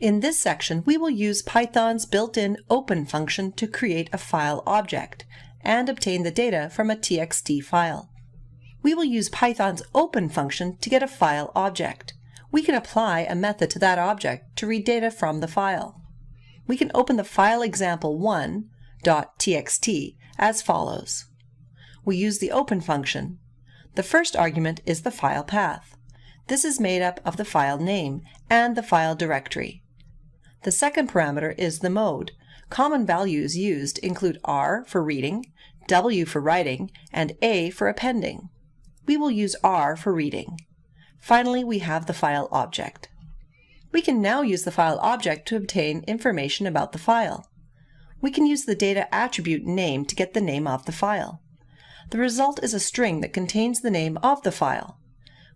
In this section, we will use Python's built-in open function to create a file object and obtain the data from a txt file. We will use Python's open function to get a file object. We can apply a method to that object to read data from the file. We can open the file example1.txt as follows. We use the open function. The first argument is the file path. This is made up of the file name and the file directory. The second parameter is the mode. Common values used include R for reading, W for writing, and A for appending. We will use R for reading. Finally, we have the file object. We can now use the file object to obtain information about the file. We can use the data attribute name to get the name of the file. The result is a string that contains the name of the file.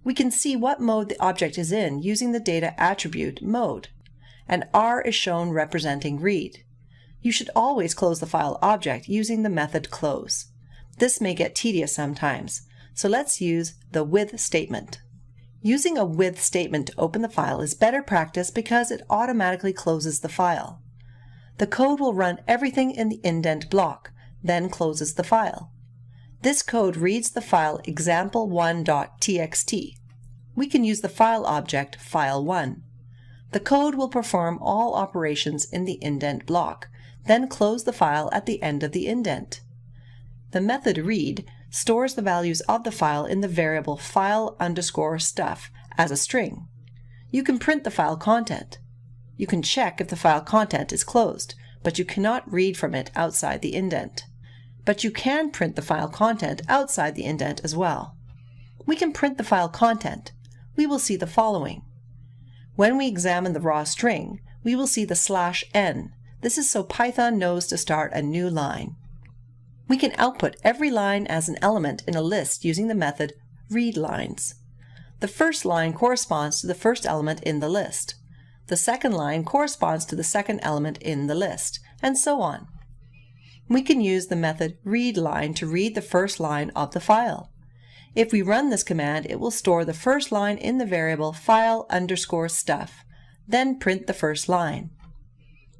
We can see what mode the object is in using the data attribute mode, and R is shown representing read. You should always close the file object using the method close. This may get tedious sometimes, so let's use the with statement. Using a with statement to open the file is better practice because it automatically closes the file. The code will run everything in the indent block, then closes the file. This code reads the file example1.txt. We can use the file object file1. The code will perform all operations in the indent block, then close the file at the end of the indent. The method read stores the values of the file in the variable file_stuff as a string. You can print the file content. You can check if the file content is closed, but you cannot read from it outside the indent. But you can print the file content outside the indent as well. We can print the file content. We will see the following. When we examine the raw string, we will see the /n. This is so Python knows to start a new line. We can output every line as an element in a list using the method readLines. The first line corresponds to the first element in the list. The second line corresponds to the second element in the list, and so on. We can use the method readLine to read the first line of the file. If we run this command, it will store the first line in the variable file_stuff, then print the first line.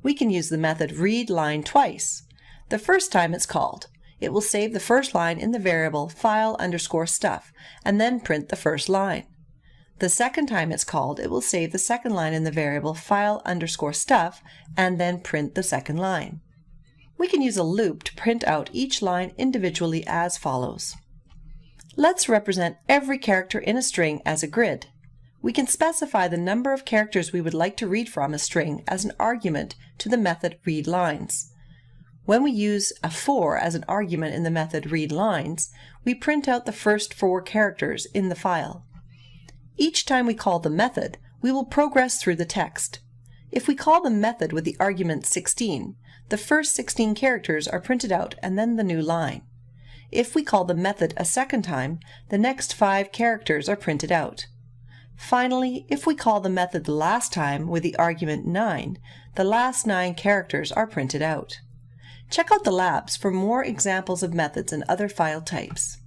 We can use the method readLine twice. The first time it's called, it will save the first line in the variable file_stuff and then print the first line. The second time it's called, it will save the second line in the variable file_stuff and then print the second line. We can use a loop to print out each line individually as follows. Let's represent every character in a string as a grid. We can specify the number of characters we would like to read from a string as an argument to the method readLines. When we use a 4 as an argument in the method readLines, we print out the first 4 characters in the file. Each time we call the method, we will progress through the text. If we call the method with the argument 16, the first 16 characters are printed out and then the new line. If we call the method a second time, the next 5 characters are printed out. Finally, if we call the method the last time with the argument 9, the last 9 characters are printed out. Check out the labs for more examples of methods and other file types.